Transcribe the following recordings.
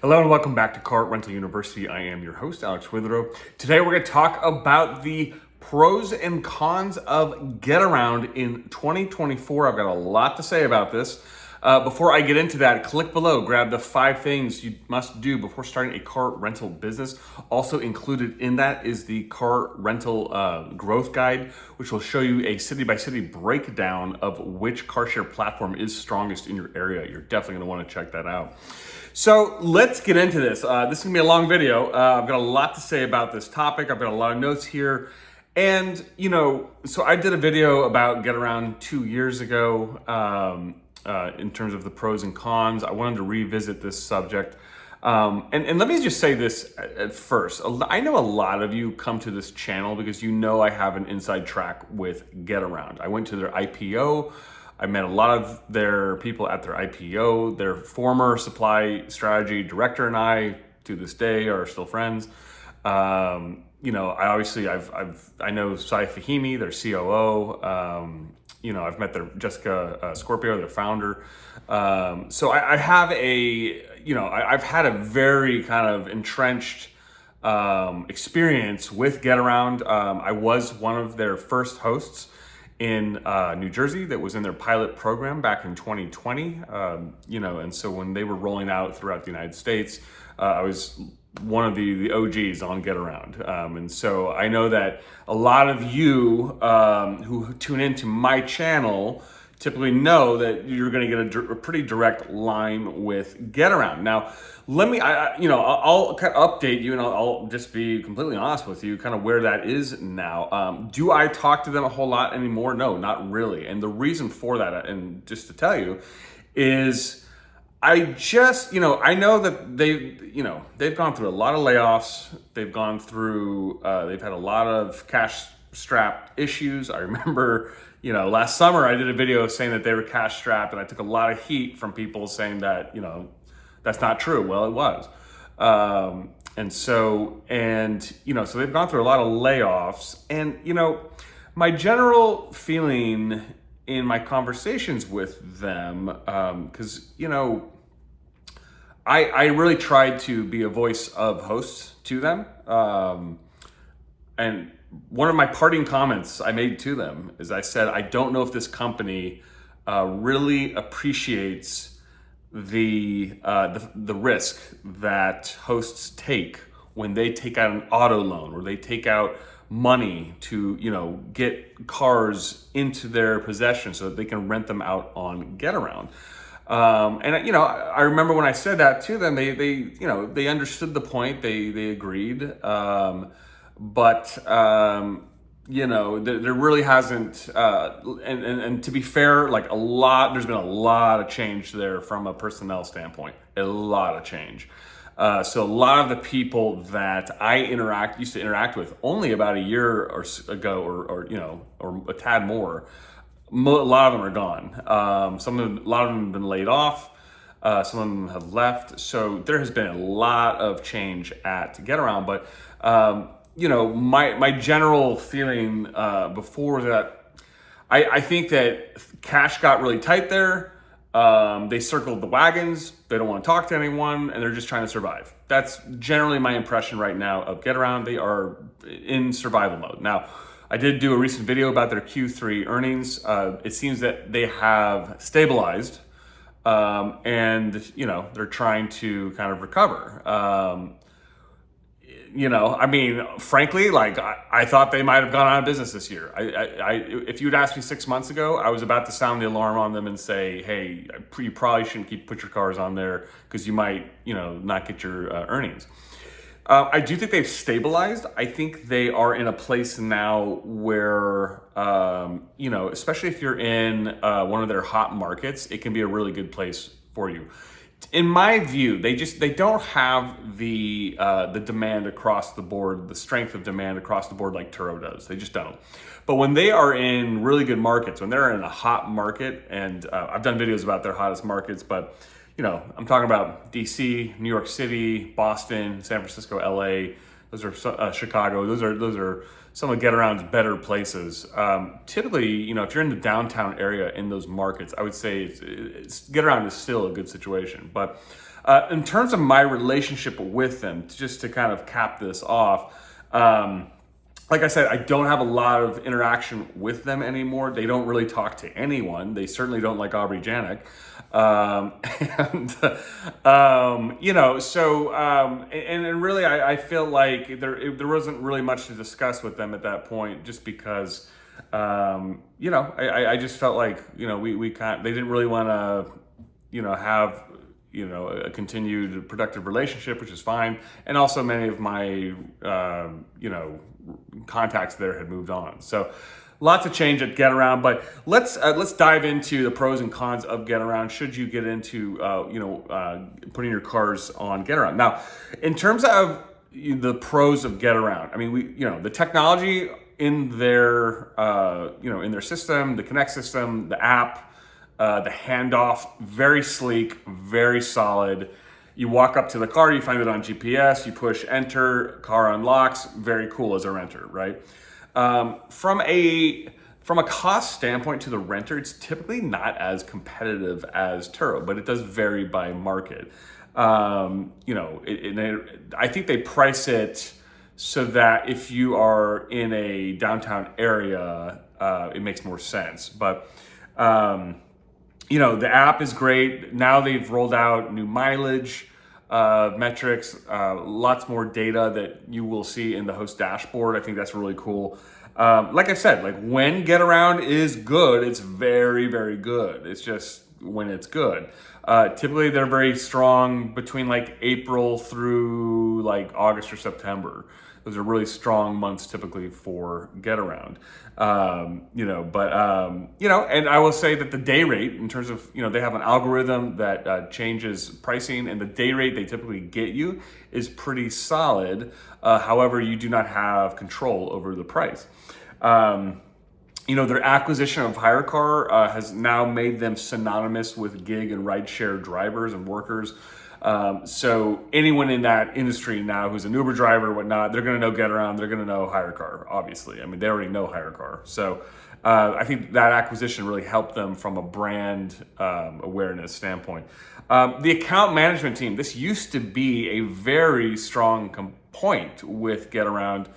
Hello and welcome back to Car Rental University. I am your host, Alex Withrow. Today we're going to talk about the pros and cons of Getaround in 2024. I've got a lot to say about this. Before I get into that, click below, grab the 5 things you must do before starting a car rental business. Also included in that is the car rental growth guide, which will show you a city-by-city breakdown of which car share platform is strongest in your area. You're definitely going to want to check that out. So let's get into this. This is gonna be a long video. I've got a lot to say about this topic. I've got a lot of notes here. And, so I did a video about Getaround 2 years ago in terms of the pros and cons. I wanted to revisit this subject. And let me just say this at first. I know a lot of you come to this channel because I have an inside track with Getaround. I went to their IPO. I met a lot of their people at their IPO. Their former supply strategy director and I, to this day, are still friends. I know Sai Fahimi, their COO. I've met their Jessica Scorpio, their founder. So I have I've had a very kind of entrenched experience with Getaround. I was one of their first hosts in New Jersey that was in their pilot program back in 2020, and so when they were rolling out throughout the United States, I was one of the OGs on Getaround. And so I know that a lot of you who tune into my channel typically know that you're going to get a pretty direct line with Getaround. Now, I'll kind of update you, and I'll just be completely honest with you, kind of where that is now. Do I talk to them a whole lot anymore? No, not really. And the reason for that, and just to tell you, is I just, I know that they've gone through a lot of layoffs. They've gone through, they've had a lot of cash strapped issues. I remember, last summer I did a video saying that they were cash strapped, and I took a lot of heat from people saying that, that's not true. Well, it was. So they've gone through a lot of layoffs, and, my general feeling in my conversations with them, because, I really tried to be a voice of hosts to them. And one of my parting comments I made to them is I said, I don't know if this company really appreciates the risk that hosts take when they take out an auto loan or they take out money to get cars into their possession so that they can rent them out on Getaround. I remember when I said that to them, they understood the point, they agreed, there really hasn't, and to be fair, there's been a lot of change there from a personnel standpoint, a lot of change. So a lot of the people that I used to interact with only about a year ago or a tad more, a lot of them are gone. A lot of them have been laid off. Some of them have left. So there has been a lot of change at Getaround, but my general feeling before that, I think that cash got really tight there. They circled the wagons. They don't want to talk to anyone, and they're just trying to survive. That's generally my impression right now of Getaround. They are in survival mode. Now, I did do a recent video about their Q3 earnings. It seems that they have stabilized, and they're trying to kind of recover. Frankly, I thought they might have gone out of business this year. If you'd asked me 6 months ago, I was about to sound the alarm on them and say, hey, you probably shouldn't put your cars on there because you might, not get your earnings. I do think they've stabilized. I think they are in a place now where, especially if you're in one of their hot markets, it can be a really good place for you. In my view, they don't have the demand across the board, the strength of demand across the board like Turo does. They just don't. But when they are in really good markets, when they're in a hot market, and I've done videos about their hottest markets, but I'm talking about DC, New York City, Boston, San Francisco, LA. Those are Chicago. Those are some of Getaround's better places. Typically, if you're in the downtown area in those markets, I would say Getaround is still a good situation. But In terms of my relationship with them, just to kind of cap this off, like I said, I don't have a lot of interaction with them anymore. They don't really talk to anyone. They certainly don't like Aubrey Janik. And really, I feel like there wasn't really much to discuss with them at that point, just because, I just felt like, we can't, they didn't really want to, have, a continued productive relationship, which is fine. And also many of my, contacts there had moved on. So lots of change at Getaround, but let's dive into the pros and cons of Getaround. Should you get into putting your cars on Getaround? Now, in terms of the pros of Getaround, I mean, the technology in their in their system, the Connect system, the app, the handoff, very sleek, very solid. You walk up to the car, you find it on GPS, you push enter, car unlocks, very cool as a renter, right? From a cost standpoint to the renter, it's typically not as competitive as Turo, but it does vary by market. I think they price it so that if you are in a downtown area, it makes more sense. But the app is great. Now they've rolled out new mileage metrics, lots more data that you will see in the host dashboard. I think that's really cool. Like I said, when Getaround is good, it's very, very good. It's just when it's good. Typically they're very strong between April through August or September. Those are really strong months typically for Getaround. And I will say that the day rate, in terms of, they have an algorithm that changes pricing, and the day rate they typically get you is pretty solid. However, you do not have control over the price. Their acquisition of hyrecar has now made them synonymous with gig and rideshare drivers and workers. So anyone in that industry now who's an Uber driver or whatnot, they're going to know Getaround, they're going to know hyrecar, obviously. I mean, they already know hyrecar. So I think that acquisition really helped them from a brand awareness standpoint. The account management team, this used to be a very strong point with Getaround.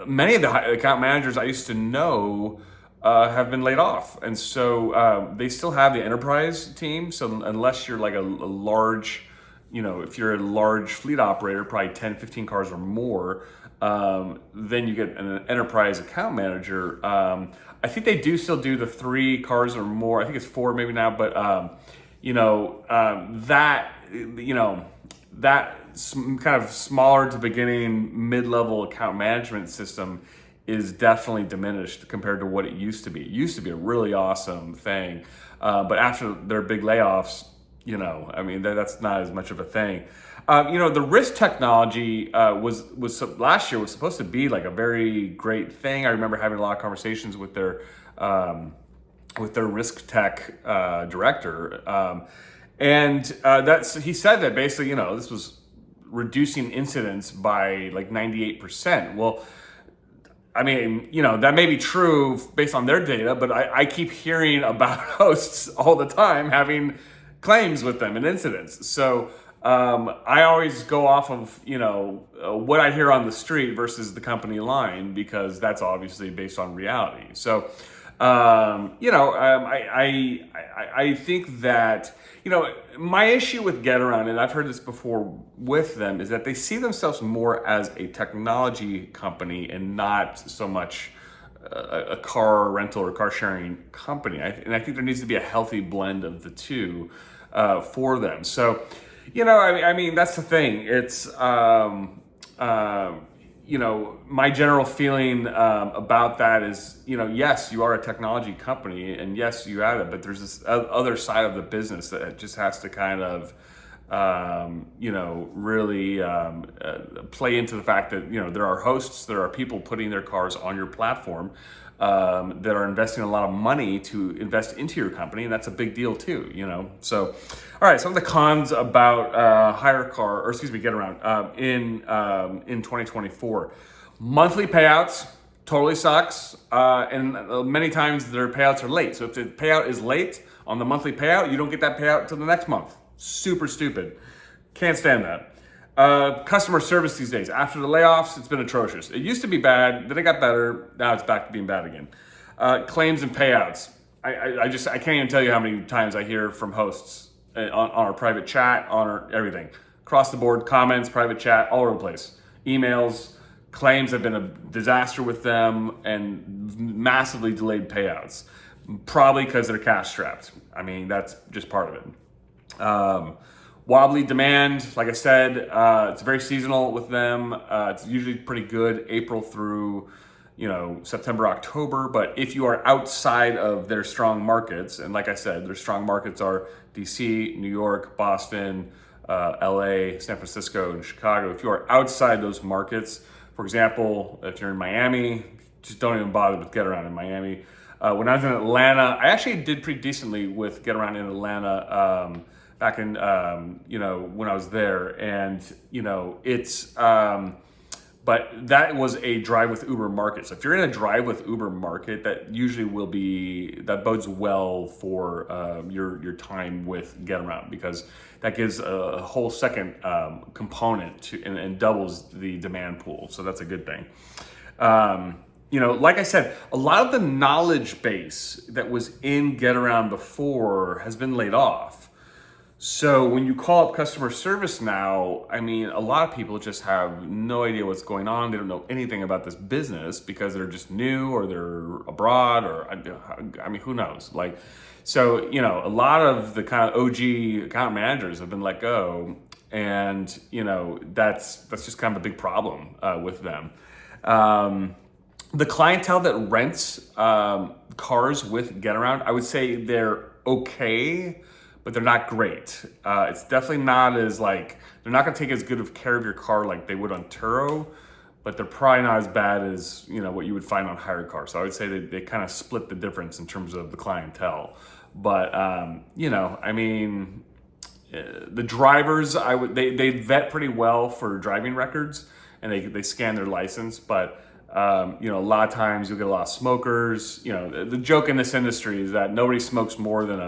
Many of the account managers I used to know have been laid off. And so they still have the enterprise team. So unless you're a large, if you're a large fleet operator, probably 10, 15 cars or more, then you get an enterprise account manager. I think they do still do the 3 cars or more. I think it's 4 maybe now, but that kind of smaller to beginning mid-level account management system is definitely diminished compared to what it used to be. It used to be a really awesome thing, but after their big layoffs, that's not as much of a thing. The risk technology was last year was supposed to be a very great thing. I remember having a lot of conversations with their risk tech director, and he said that basically, this was reducing incidents by 98%. Well, that may be true based on their data, but I keep hearing about hosts all the time having claims with them and incidents. So I always go off of, what I hear on the street versus the company line, because that's obviously based on reality. So, I think that, my issue with Getaround, and I've heard this before with them, is that they see themselves more as a technology company and not so much a car rental or car sharing company. And I think there needs to be a healthy blend of the two for them. So, that's the thing. It's, my general feeling about that is, yes, you are a technology company, and yes, you have it, but there's this other side of the business that just has to kind of, really play into the fact that, there are hosts, there are people putting their cars on your platform that are investing a lot of money to invest into your company, and that's a big deal too, So, all right, some of the cons about Getaround in 2024. Monthly payouts totally sucks, and many times their payouts are late. So if the payout is late on the monthly payout, you don't get that payout until the next month. Super stupid. Can't stand that. Customer service these days, after the layoffs, it's been atrocious. It used to be bad, then it got better, now it's back to being bad again. Claims and payouts. I can't even tell you how many times I hear from hosts on our private chat, on our everything. Across the board, comments, private chat, all over the place. Emails, claims have been a disaster with them and massively delayed payouts. Probably because they're cash strapped. I mean, that's just part of it. Wobbly demand, like I said, it's very seasonal with them. It's usually pretty good April through, September, October. But if you are outside of their strong markets, and like I said, their strong markets are DC, New York, Boston, LA, San Francisco, and Chicago. If you are outside those markets, for example, if you're in Miami, just don't even bother with Getaround in Miami. When I was in Atlanta, I actually did pretty decently with Getaround in Atlanta back in, when I was there. And, but that was a drive with Uber market. So if you're in a drive with Uber market, that usually that bodes well for your time with Getaround, because that gives a whole second component to and doubles the demand pool. So that's a good thing. Like I said, a lot of the knowledge base that was in Getaround before has been laid off. So when you call up customer service now, I mean, a lot of people just have no idea what's going on. They don't know anything about this business because they're just new or they're abroad or, I mean, who knows? So, a lot of the kind of OG account managers have been let go, and, that's just kind of a big problem with them. The clientele that rents cars with Getaround, I would say they're okay, but they're not great. It's definitely not they're not gonna take as good of care of your car like they would on Turo, but they're probably not as bad as, what you would find on hyrecar. So I would say they kind of split the difference in terms of the clientele. But, the drivers, they vet pretty well for driving records, and they scan their license, but a lot of times you'll get a lot of smokers. The joke in this industry is that nobody smokes more than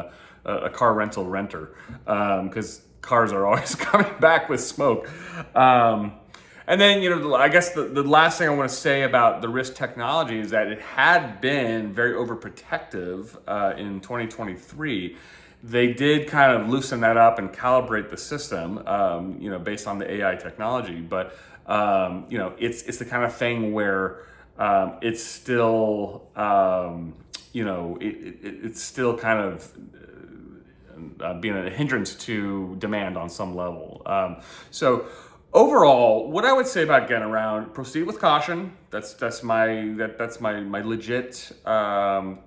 a car rental renter, because cars are always coming back with smoke. And then, I guess the last thing I want to say about the risk technology is that it had been very overprotective in 2023. They did kind of loosen that up and calibrate the system, based on the AI technology. But, it's the kind of thing where it's still, it's still kind of being a hindrance to demand on some level. So overall, what I would say about Getaround, proceed with caution. That's my legit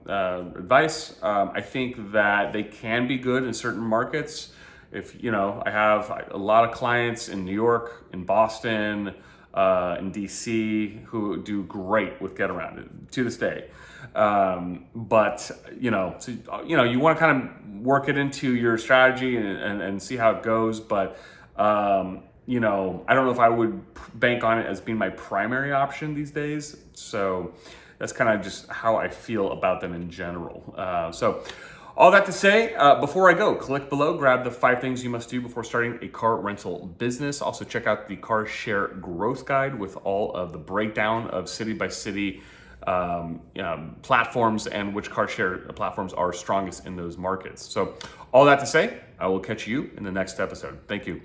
advice. I think that they can be good in certain markets. If I have a lot of clients in New York, in Boston, in DC who do great with Getaround to this day. But you want to kind of work it into your strategy and see how it goes. But I don't know if I would bank on it as being my primary option these days. So that's kind of just how I feel about them in general. So all that to say, before I go, click below, grab the 5 things you must do before starting a car rental business. Also check out the CarShare Growth Guide with all of the breakdown of city by city platforms and which CarShare platforms are strongest in those markets. So all that to say, I will catch you in the next episode. Thank you.